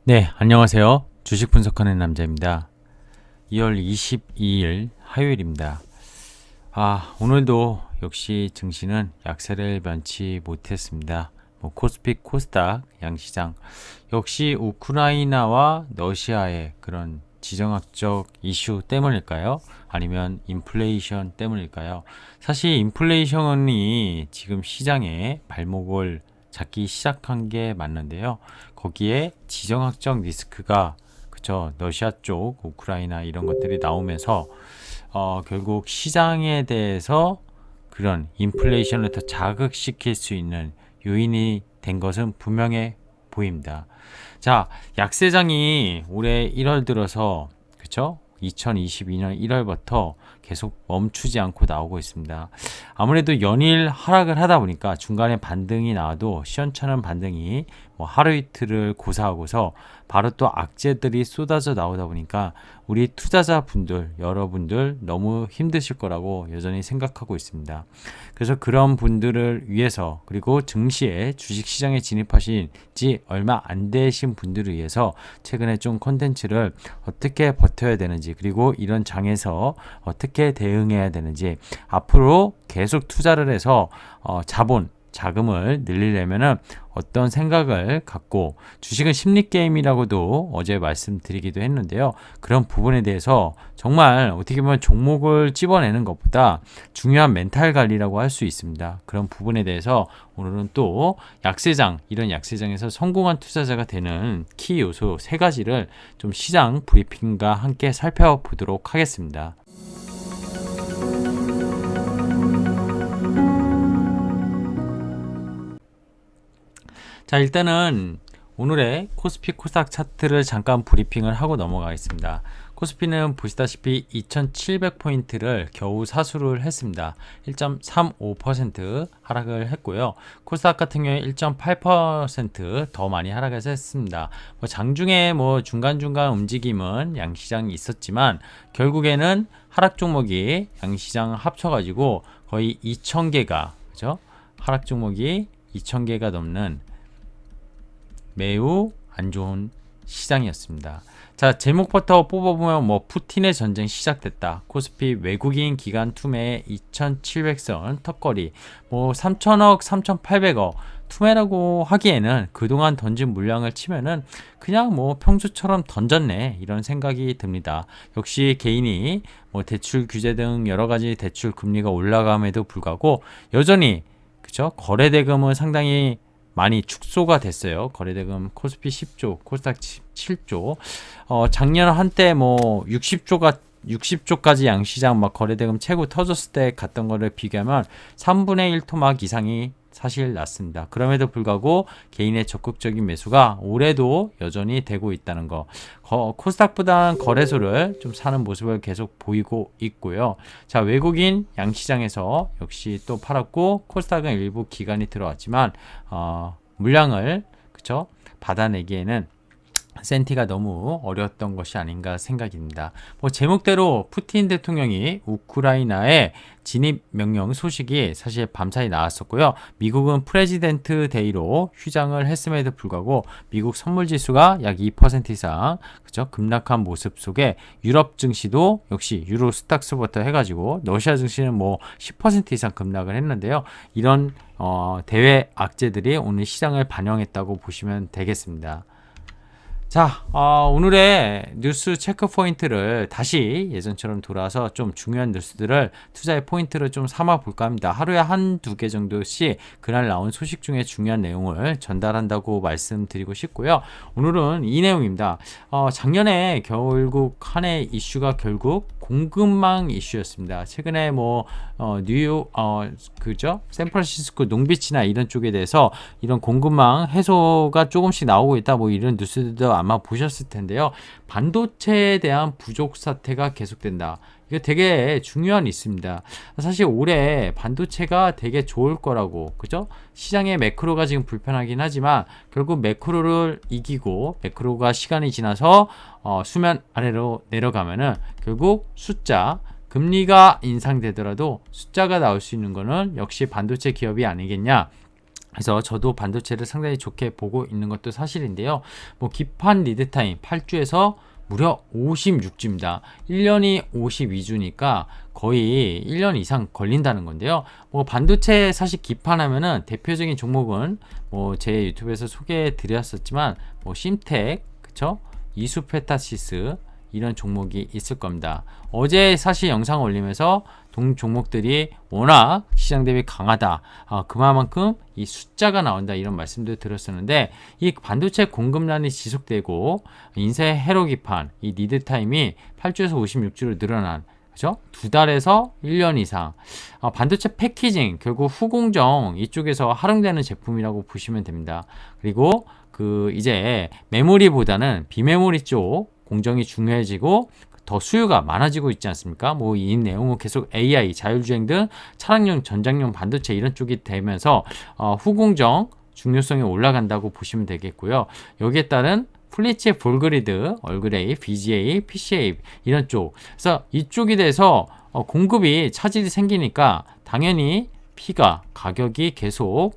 네, 안녕하세요. 주식 분석하는 남자입니다. 2월 22일 화요일입니다. 오늘도 역시 증시는 약세를 면치 못했습니다. 코스피, 코스닥, 양시장 역시 우크라이나와 러시아의 그런 지정학적 이슈 때문일까요? 아니면 인플레이션 때문일까요? 사실 인플레이션이 지금 시장에 발목을 잡기 시작한 게 맞는데요. 거기에 지정학적 리스크가 그쵸, 러시아 쪽, 우크라이나 이런 것들이 나오면서 결국 시장에 대해서 그런 인플레이션을 더 자극시킬 수 있는 요인이 된 것은 분명해 보입니다. 자, 약세장이 올해 1월 들어서 그쵸? 2022년 1월부터 계속 멈추지 않고 나오고 있습니다. 아무래도 연일 하락을 하다 보니까 중간에 반등이 나와도 시원찮은 반등이 하루 이틀을 고사하고서 바로 또 악재들이 쏟아져 나오다 보니까 우리 투자자분들, 여러분들 너무 힘드실 거라고 여전히 생각하고 있습니다. 그래서 그런 분들을 위해서, 그리고 증시에 주식시장에 진입하신 지 얼마 안 되신 분들을 위해서 최근에 좀 콘텐츠를 어떻게 버텨야 되는지, 그리고 이런 장에서 어떻게 대응해야 되는지, 앞으로 계속 투자를 해서 자금을 늘리려면은 어떤 생각을 갖고, 주식은 심리 게임이라고도 어제 말씀드리기도 했는데요. 그런 부분에 대해서 정말 어떻게 보면 종목을 찝어내는 것보다 중요한 멘탈 관리라고 할 수 있습니다. 그런 부분에 대해서 오늘은 또 이런 약세장에서 성공한 투자자가 되는 키 요소 3가지를 좀 시장 브리핑과 함께 살펴보도록 하겠습니다. 자, 일단은 오늘의 코스피 코스닥 차트를 잠깐 브리핑을 하고 넘어가겠습니다. 코스피는 보시다시피 2700포인트를 겨우 사수를 했습니다. 1.35% 하락을 했고요. 코스닥 같은 경우에 1.8% 많이 하락해서 했습니다. 장중에 중간중간 움직임은 양시장이 있었지만 결국에는 하락 종목이 양시장 합쳐가지고 거의 2000개가, 그죠? 하락 종목이 2000개가 넘는 매우 안 좋은 시장이었습니다. 자, 제목부터 뽑아보면 푸틴의 전쟁 시작됐다. 코스피 외국인 기관 투매에 2700선 턱걸이, 3000억, 3800억 투매라고 하기에는 그동안 던진 물량을 치면은 그냥 평소처럼 던졌네, 이런 생각이 듭니다. 역시 개인이 대출 규제 등 여러 가지 대출 금리가 올라감에도 불구하고 여전히, 그쵸? 거래 대금은 상당히 많이 축소가 됐어요. 거래대금 코스피 10조, 코스닥 7조. 작년 한때 60조까지 양시장 거래대금 최고 터졌을 때 갔던 거를 비교하면 3분의 1 토막 이상이 사실 났습니다. 그럼에도 불구하고 개인의 적극적인 매수가 올해도 여전히 되고 있다는 거. 코스닥보다는 거래소를 좀 사는 모습을 계속 보이고 있고요. 자, 외국인 양시장에서 역시 또 팔았고, 코스닥은 일부 기관이 들어왔지만 물량을 받아내기에는 센티가 너무 어려웠던 것이 아닌가 생각입니다. 제목대로 푸틴 대통령이 우크라이나에 진입 명령 소식이 사실 밤사이 나왔었고요. 미국은 프레지던트 데이로 휴장을 했음에도 불구하고 미국 선물 지수가 약 2% 이상 급락한 모습 속에 유럽 증시도 역시 유로 스탁스부터 해가지고 러시아 증시는 10% 이상 급락을 했는데요. 이런 대외 악재들이 오늘 시장을 반영했다고 보시면 되겠습니다. 자, 오늘의 뉴스 체크 포인트를 다시 예전처럼 돌아와서 좀 중요한 뉴스들을 투자의 포인트를 좀 삼아 볼까 합니다. 하루에 한두 개 정도씩 그날 나온 소식 중에 중요한 내용을 전달한다고 말씀드리고 싶고요. 오늘은 이 내용입니다. 작년에 결국 한 해 이슈가 결국 공급망 이슈였습니다. 최근에 뉴욕, 그죠? 샌프란시스코 농비치나 이런 쪽에 대해서 이런 공급망 해소가 조금씩 나오고 있다, 이런 뉴스들도 아마 보셨을 텐데요. 반도체에 대한 부족 사태가 계속된다. 이거 되게 중요한 이슈입니다. 사실 올해 반도체가 되게 좋을 거라고, 그죠? 시장의 매크로가 지금 불편하긴 하지만 결국 매크로를 이기고 매크로가 시간이 지나서 수면 아래로 내려가면은 결국 금리가 인상되더라도 숫자가 나올 수 있는 거는 역시 반도체 기업이 아니겠냐, 그래서 저도 반도체를 상당히 좋게 보고 있는 것도 사실인데요. 뭐 기판 리드 타임 8주에서 무려 56주입니다. 1년이 52주니까 거의 1년 이상 걸린다는 건데요. 뭐 반도체 사실 기판하면은 대표적인 종목은 뭐 제 유튜브에서 소개해 드렸었지만 뭐 심텍, 그쵸? 이수페타시스 이런 종목이 있을 겁니다. 어제 사실 영상 올리면서 종목들이 워낙 시장 대비 강하다. 그만큼 이 숫자가 나온다. 이런 말씀도 드렸었는데 이 반도체 공급난이 지속되고 인쇄 회로 기판 이 리드 타임이 8주에서 56주로 늘어난 그죠? 2달에서 1년 이상. 반도체 패키징 결국 후공정 이쪽에서 활용되는 제품이라고 보시면 됩니다. 그리고 그 이제 메모리보다는 비메모리 쪽 공정이 중요해지고 더 수요가 많아지고 있지 않습니까? 뭐 이 내용은 계속 AI, 자율주행 등 차량용, 전장용 반도체 이런 쪽이 되면서 후공정 중요성이 올라간다고 보시면 되겠고요. 여기에 따른 플리츠 볼그리드, 얼그레이, BGA, PCA 이런 쪽. 그래서 이쪽에 대해서 공급이 차질이 생기니까 당연히 P가 가격이 계속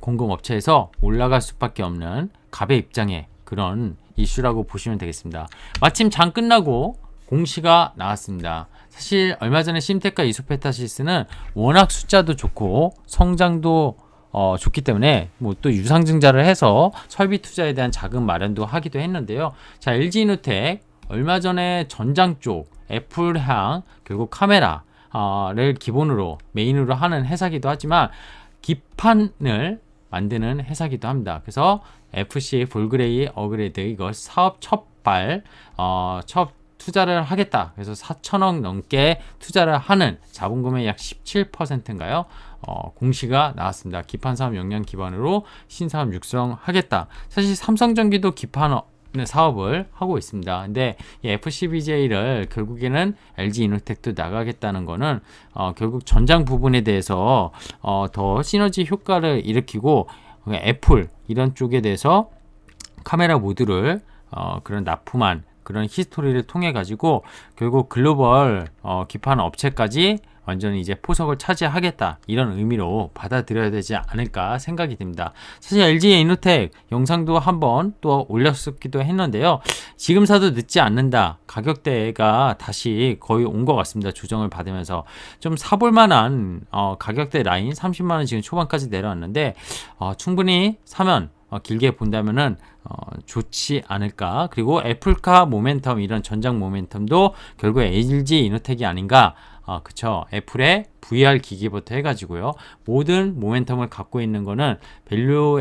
공급업체에서 올라갈 수밖에 없는 갑의 입장에 그런 이슈라고 보시면 되겠습니다. 마침 장 끝나고 공시가 나왔습니다. 사실 얼마 전에 심텍과 이소페타시스는 워낙 숫자도 좋고 성장도 좋기 때문에 뭐 또 유상증자를 해서 설비 투자에 대한 자금 마련도 하기도 했는데요. 자, LG이노텍 얼마 전에 전장 쪽 애플향 결국 카메라를 기본으로 메인으로 하는 회사기도 하지만 기판을 만드는 회사기도 합니다. 그래서 FC 볼그레이 어그레이드 이거 사업 첫 투자를 하겠다. 그래서 4천억 넘게 투자를 하는 자본금의 약 17%인가요? 공시가 나왔습니다. 기판 사업 역량 기반으로 신사업 육성하겠다. 사실 삼성전기도 기판 사업을 하고 있습니다. 근데 이 FCBJ를 결국에는 LG이노텍도 나가겠다는 거는 결국 전장 부분에 대해서 더 시너지 효과를 일으키고 애플 이런 쪽에 대해서 카메라 모듈을 그런 납품한 그런 히스토리를 통해 가지고 결국 글로벌 기판 업체까지 완전히 이제 포석을 차지하겠다 이런 의미로 받아들여야 되지 않을까 생각이 듭니다. 사실 LG이노텍 영상도 한번 또 올렸었기도 했는데요. 지금 사도 늦지 않는다. 가격대가 다시 거의 온 것 같습니다. 조정을 받으면서 좀 사볼 만한 가격대 라인 30만 원 지금 초반까지 내려왔는데 충분히 사면 길게 본다면은 좋지 않을까. 그리고 애플카 모멘텀 이런 전장 모멘텀도 결국 LG이노텍이 아닌가. 그쵸. 애플의 VR 기기부터 해가지고요. 모든 모멘텀을 갖고 있는 거는 밸류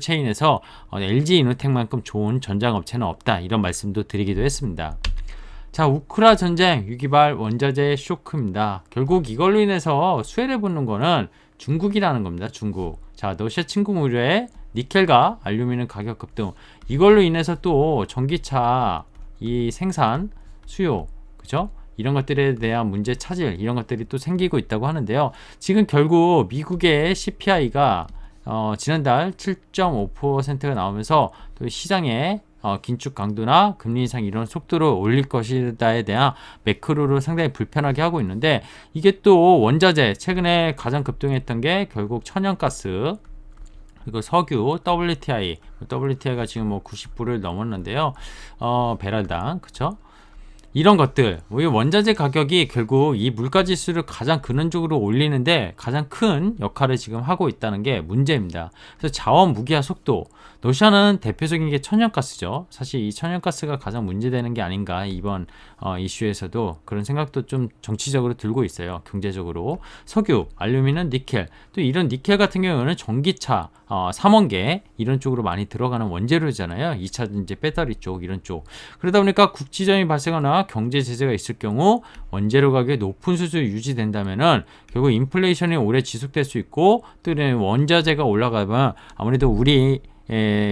체인에서 LG이노텍만큼 좋은 전장 업체는 없다. 이런 말씀도 드리기도 했습니다. 자, 우크라 전쟁 유기발 원자재 쇼크입니다. 결국 이걸로 인해서 수혜를 보는 거는 중국이라는 겁니다. 중국. 자, 러시아 침공 우려에 니켈과 알루미늄 가격 급등. 이걸로 인해서 또 전기차 이 생산 수요, 그죠? 이런 것들에 대한 문제 차질 이런 것들이 또 생기고 있다고 하는데요. 지금 결국 미국의 CPI가 지난달 7.5%가 나오면서 또 시장에 긴축 강도나 금리 인상 이런 속도를 올릴 것이다에 대한 매크로를 상당히 불편하게 하고 있는데 이게 또 원자재 최근에 가장 급등했던 게 결국 천연가스 그리고 석유 WTI가 지금 뭐 90불을 넘었는데요. 배럴당 그쵸? 이런 것들, 원자재 가격이 결국 이 물가지수를 가장 근원적으로 올리는데 가장 큰 역할을 지금 하고 있다는 게 문제입니다. 그래서 자원 무기화 속도, 러시아는 대표적인 게 천연가스죠. 사실 이 천연가스가 가장 문제되는 게 아닌가 이번 이슈에서도 그런 생각도 좀 정치적으로 들고 있어요. 경제적으로. 석유, 알루미늄, 니켈, 또 이런 니켈 같은 경우는 전기차, 삼원계 이런 쪽으로 많이 들어가는 원재료잖아요. 2차전지 배터리 쪽 이런 쪽. 그러다 보니까 국지전이 발생하거나 경제 제재가 있을 경우 원재료 가격이 높은 수준이 유지된다면은 결국 인플레이션이 오래 지속될 수 있고 또 원자재가 올라가면 아무래도 우리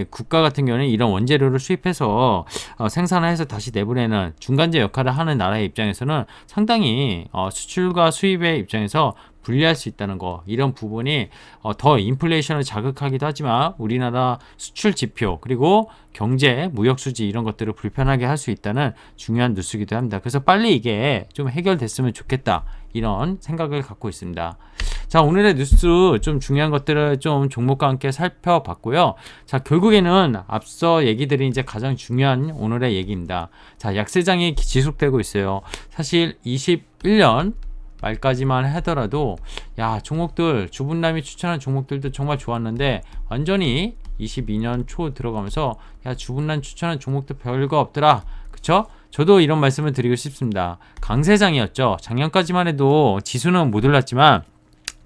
국가 같은 경우는 이런 원재료를 수입해서 생산해서 다시 내보내는 중간재 역할을 하는 나라의 입장에서는 상당히 수출과 수입의 입장에서 분리할 수 있다는 거, 이런 부분이 더 인플레이션을 자극하기도 하지만 우리나라 수출 지표 그리고 경제, 무역 수지 이런 것들을 불편하게 할 수 있다는 중요한 뉴스이기도 합니다. 그래서 빨리 이게 좀 해결됐으면 좋겠다, 이런 생각을 갖고 있습니다. 자, 오늘의 뉴스 좀 중요한 것들을 좀 종목과 함께 살펴봤고요. 자, 결국에는 앞서 얘기 드린 이제 가장 중요한 오늘의 얘기입니다. 자, 약세장이 지속되고 있어요. 사실 21년 말까지만 하더라도 종목들, 주분남이 추천한 종목들도 정말 좋았는데 완전히 22년 초 들어가면서 주분남 추천한 종목도 별거 없더라, 그쵸? 저도 이런 말씀을 드리고 싶습니다. 강세장이었죠. 작년까지만 해도 지수는 못 올랐지만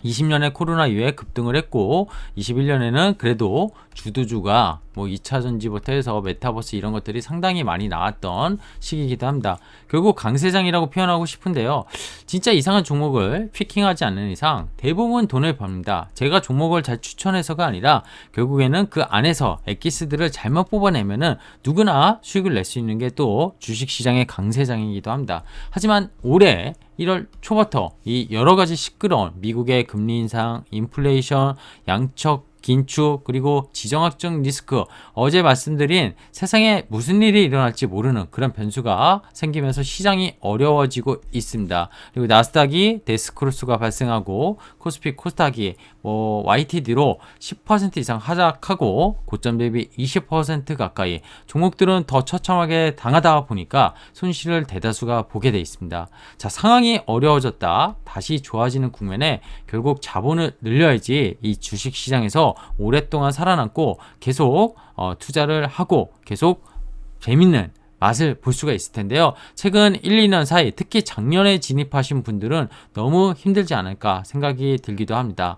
20년에 코로나 이후에 급등을 했고 21년에는 그래도 주도주가 뭐 2차전지부터 해서 메타버스 이런 것들이 상당히 많이 나왔던 시기이기도 합니다. 결국 강세장이라고 표현하고 싶은데요. 진짜 이상한 종목을 피킹하지 않는 이상 대부분 돈을 법니다. 제가 종목을 잘 추천해서가 아니라 결국에는 그 안에서 엑기스들을 잘못 뽑아내면은 누구나 수익을 낼 수 있는 게 또 주식시장의 강세장이기도 합니다. 하지만 올해 1월 초부터 이 여러 가지 시끄러운 미국의 금리 인상, 인플레이션, 양적 긴축, 그리고 지정학적 리스크, 어제 말씀드린 세상에 무슨 일이 일어날지 모르는 그런 변수가 생기면서 시장이 어려워지고 있습니다. 그리고 나스닥이 데스크로스가 발생하고 코스피 코스닥이 YTD로 10% 이상 하락하고 고점 대비 20% 가까이, 종목들은 더 처참하게 당하다 보니까 손실을 대다수가 보게 돼 있습니다. 자, 상황이 어려워졌다, 다시 좋아지는 국면에 결국 자본을 늘려야지 이 주식 시장에서 오랫동안 살아남고 계속 투자를 하고 계속 재밌는 맛을 볼 수가 있을 텐데요. 최근 1, 2년 사이 특히 작년에 진입하신 분들은 너무 힘들지 않을까 생각이 들기도 합니다.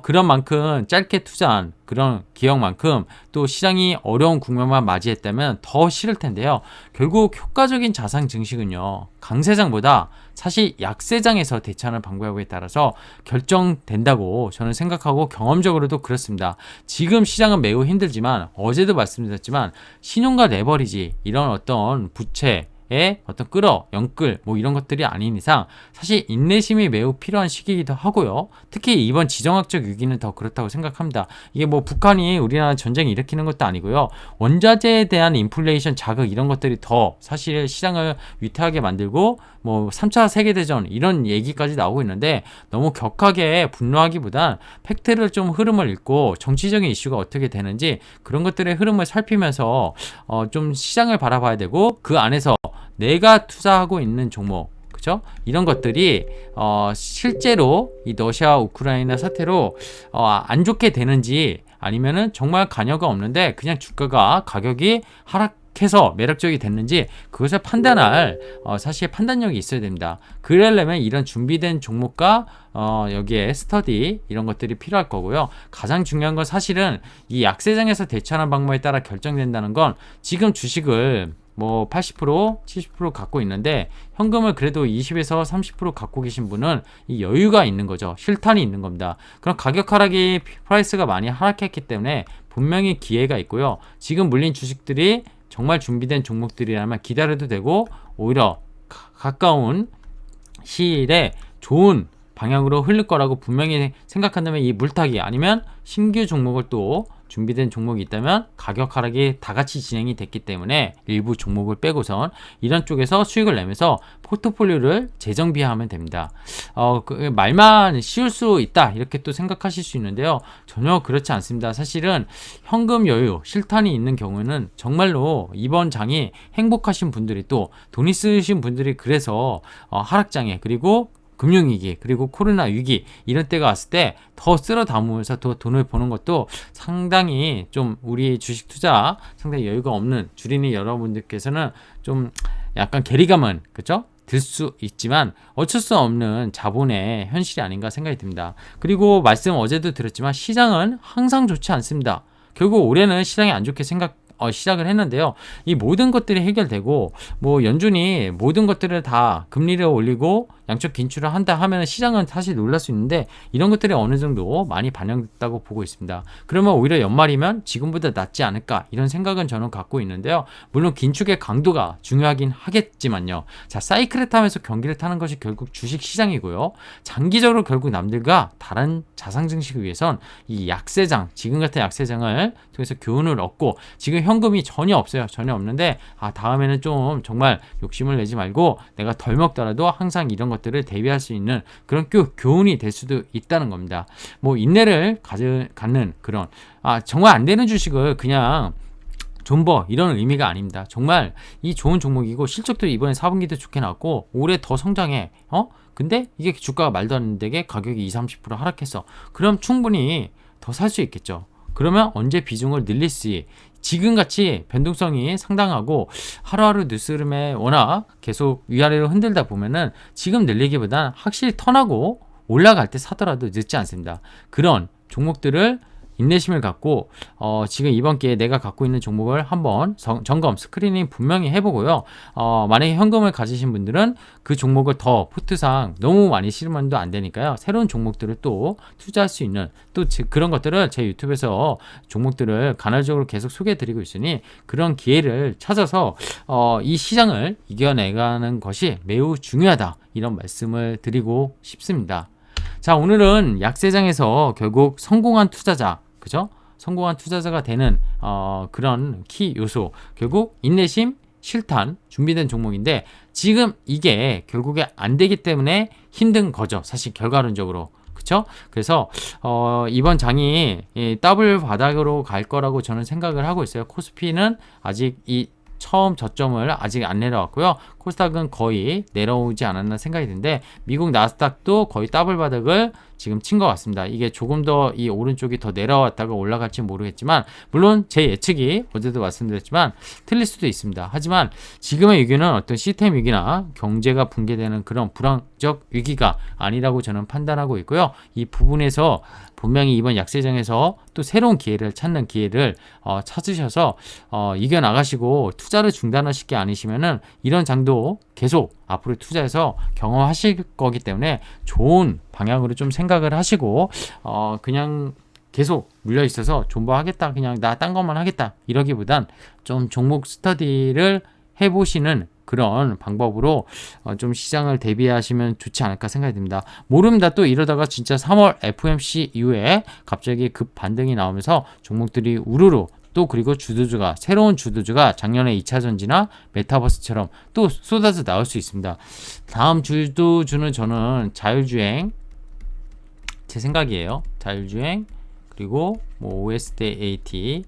그런 만큼 짧게 투자한 그런 기억만큼 또 시장이 어려운 국면만 맞이했다면 더 싫을 텐데요. 결국 효과적인 자산 증식은요, 강세장보다 사실 약세장에서 대처하는 방법에 따라서 결정된다고 저는 생각하고 경험적으로도 그렇습니다. 지금 시장은 매우 힘들지만 어제도 말씀드렸지만 신용과 레버리지 이런 어떤 부채 어떤 연끌 이런 것들이 아닌 이상 사실 인내심이 매우 필요한 시기이기도 하고요. 특히 이번 지정학적 위기는 더 그렇다고 생각합니다. 이게 북한이 우리나라 전쟁 일으키는 것도 아니고요. 원자재에 대한 인플레이션 자극 이런 것들이 더 사실 시장을 위태하게 만들고 3차 세계대전 이런 얘기까지 나오고 있는데 너무 격하게 분노하기보단 팩트를 좀 흐름을 읽고 정치적인 이슈가 어떻게 되는지 그런 것들의 흐름을 살피면서 좀 시장을 바라봐야 되고 그 안에서 내가 투자하고 있는 종목, 그죠? 이런 것들이 실제로 이 러시아 우크라이나 사태로 안 좋게 되는지 아니면은 정말 관여가 없는데 그냥 주가가 가격이 하락해서 매력적이 됐는지 그것을 판단할 사실 판단력이 있어야 됩니다. 그러려면 이런 준비된 종목과 여기에 스터디 이런 것들이 필요할 거고요. 가장 중요한 건 사실은 이 약세장에서 대처하는 방법에 따라 결정된다는 건 지금 주식을 80%, 70% 갖고 있는데 현금을 그래도 20에서 30% 갖고 계신 분은 이 여유가 있는 거죠. 실탄이 있는 겁니다. 그럼 가격 하락이 프라이스가 많이 하락했기 때문에 분명히 기회가 있고요. 지금 물린 주식들이 정말 준비된 종목들이라면 기다려도 되고 오히려 가까운 시일에 좋은 방향으로 흐를 거라고 분명히 생각한다면 이 물타기 아니면 신규 종목을 또 준비된 종목이 있다면 가격 하락이 다 같이 진행이 됐기 때문에 일부 종목을 빼고선 이런 쪽에서 수익을 내면서 포트폴리오를 재정비하면 됩니다. 말만 쉬울 수 있다 이렇게 또 생각하실 수 있는데요. 전혀 그렇지 않습니다. 사실은 현금 여유, 실탄이 있는 경우는 정말로 이번 장이 행복하신 분들이 또 돈 있으신 분들이 그래서 하락장에 그리고 금융위기 그리고 코로나 위기 이런 때가 왔을 때 더 쓸어 담으면서 더 돈을 버는 것도 상당히 좀 우리 주식 투자 상당히 여유가 없는 주린이 여러분들께서는 좀 약간 괴리감은 그죠? 들 수 있지만 어쩔 수 없는 자본의 현실이 아닌가 생각이 듭니다. 그리고 말씀 어제도 드렸지만 시장은 항상 좋지 않습니다. 결국 올해는 시장이 안 좋게 시작을 했는데요. 이 모든 것들이 해결되고 연준이 모든 것들을 다 금리를 올리고 양적 긴축을 한다 하면 시장은 사실 놀랄 수 있는데 이런 것들이 어느 정도 많이 반영됐다고 보고 있습니다. 그러면 오히려 연말이면 지금보다 낫지 않을까 이런 생각은 저는 갖고 있는데요. 물론 긴축의 강도가 중요하긴 하겠지만요. 자, 사이클을 타면서 경기를 타는 것이 결국 주식 시장이고요. 장기적으로 결국 남들과 다른 자산 증식을 위해선 이 약세장, 지금 같은 약세장을 통해서 교훈을 얻고 지금 현금이 전혀 없어요. 전혀 없는데 다음에는 좀 정말 욕심을 내지 말고 내가 덜 먹더라도 항상 이런 것들을 대비할 수 있는 그런 교훈이 될 수도 있다는 겁니다. 뭐 인내를 갖는 그런 정말 안 되는 주식을 그냥 존버 이런 의미가 아닙니다. 정말 이 좋은 종목이고 실적도 이번에 4분기도 좋게 나왔고 올해 더 성장해. 근데 이게 주가가 말도 안 되게 가격이 20-30% 하락했어. 그럼 충분히 더 살 수 있겠죠. 그러면 언제 비중을 늘릴지 지금같이 변동성이 상당하고 하루하루 뉴스룸에 워낙 계속 위아래로 흔들다 보면은 지금 늘리기보단 확실히 턴하고 올라갈 때 사더라도 늦지 않습니다. 그런 종목들을 인내심을 갖고 지금 이번 기회에 내가 갖고 있는 종목을 한번 점검, 스크리닝 분명히 해보고요. 만약에 현금을 가지신 분들은 그 종목을 더 포트상 너무 많이 실으면 안 되니까요. 새로운 종목들을 또 투자할 수 있는 또 그런 것들을 제 유튜브에서 종목들을 간헐적으로 계속 소개해드리고 있으니 그런 기회를 찾아서 이 시장을 이겨내가는 것이 매우 중요하다. 이런 말씀을 드리고 싶습니다. 자, 오늘은 약세장에서 결국 성공한 투자자, 그죠? 성공한 투자자가 되는 그런 키 요소, 결국 인내심, 실탄, 준비된 종목인데 지금 이게 결국에 안 되기 때문에 힘든 거죠. 사실 결과론적으로. 그쵸? 그래서 이번 장이 더블 바닥으로 갈 거라고 저는 생각을 하고 있어요. 코스피는 아직 이 처음 저점을 아직 안 내려왔고요. 코스닥은 거의 내려오지 않았나 생각이 드는데 미국 나스닥도 거의 더블 바닥을 지금 친 것 같습니다. 이게 조금 더 이 오른쪽이 더 내려왔다가 올라갈지 모르겠지만 물론 제 예측이 어제도 말씀드렸지만 틀릴 수도 있습니다. 하지만 지금의 위기는 어떤 시스템 위기나 경제가 붕괴되는 그런 불황적 위기가 아니라고 저는 판단하고 있고요. 이 부분에서 분명히 이번 약세장에서 또 새로운 기회를 찾는 기회를 찾으셔서 이겨나가시고 투자를 중단하실 게 아니시면은 이런 장도 계속 앞으로 투자해서 경험하실 거기 때문에 좋은 방향으로 좀 생각을 하시고 그냥 계속 물려 있어서 존버하겠다, 그냥 나 딴 것만 하겠다 이러기보단 좀 종목 스터디를 해보시는 그런 방법으로 좀 시장을 대비하시면 좋지 않을까 생각이 듭니다. 모릅니다. 또 이러다가 진짜 3월 FOMC 이후에 갑자기 급 반등이 나오면서 종목들이 우르르 또 그리고 주도주가 새로운 주도주가 작년에 2차전지나 메타버스처럼 또 쏟아져 나올 수 있습니다. 다음 주도주는 저는 자율주행 제 생각이에요. 자율주행 그리고 뭐 OSD-AT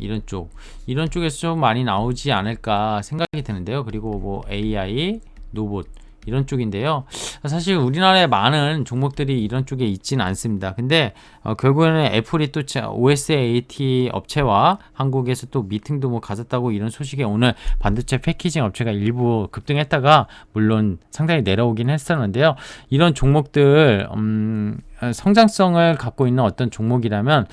이런 쪽에서 좀 많이 나오지 않을까 생각이 드는데요. 그리고 뭐 AI, 로봇 이런 쪽인데요. 사실 우리나라에 많은 종목들이 이런 쪽에 있지는 않습니다. 근데 결국에는 애플이 또 OSAT 업체와 한국에서 또 미팅도 뭐 가졌다고 이런 소식에 오늘 반도체 패키징 업체가 일부 급등했다가 물론 상당히 내려오긴 했었는데요. 이런 종목들 성장성을 갖고 있는 어떤 종목이라면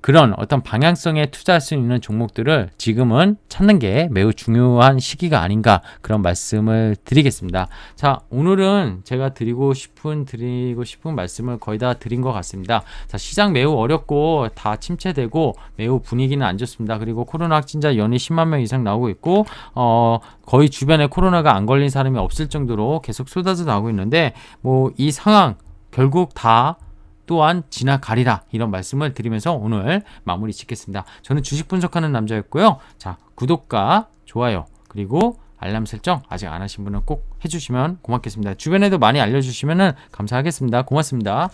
그런 어떤 방향성에 투자할 수 있는 종목들을 지금은 찾는 게 매우 중요한 시기가 아닌가 그런 말씀을 드리겠습니다. 자, 오늘은 제가 드리고 싶은 말씀을 거의 다 드린 것 같습니다. 자, 시장 매우 어렵고 다 침체되고 매우 분위기는 안 좋습니다. 그리고 코로나 확진자 연일 10만 명 이상 나오고 있고 거의 주변에 코로나가 안 걸린 사람이 없을 정도로 계속 쏟아져 나오고 있는데 뭐 이 상황 결국 다 또한 지나가리라 이런 말씀을 드리면서 오늘 마무리 짓겠습니다. 저는 주식 분석하는 남자였고요. 자, 구독과 좋아요 그리고 알람 설정 아직 안 하신 분은 꼭 해주시면 고맙겠습니다. 주변에도 많이 알려주시면 감사하겠습니다. 고맙습니다.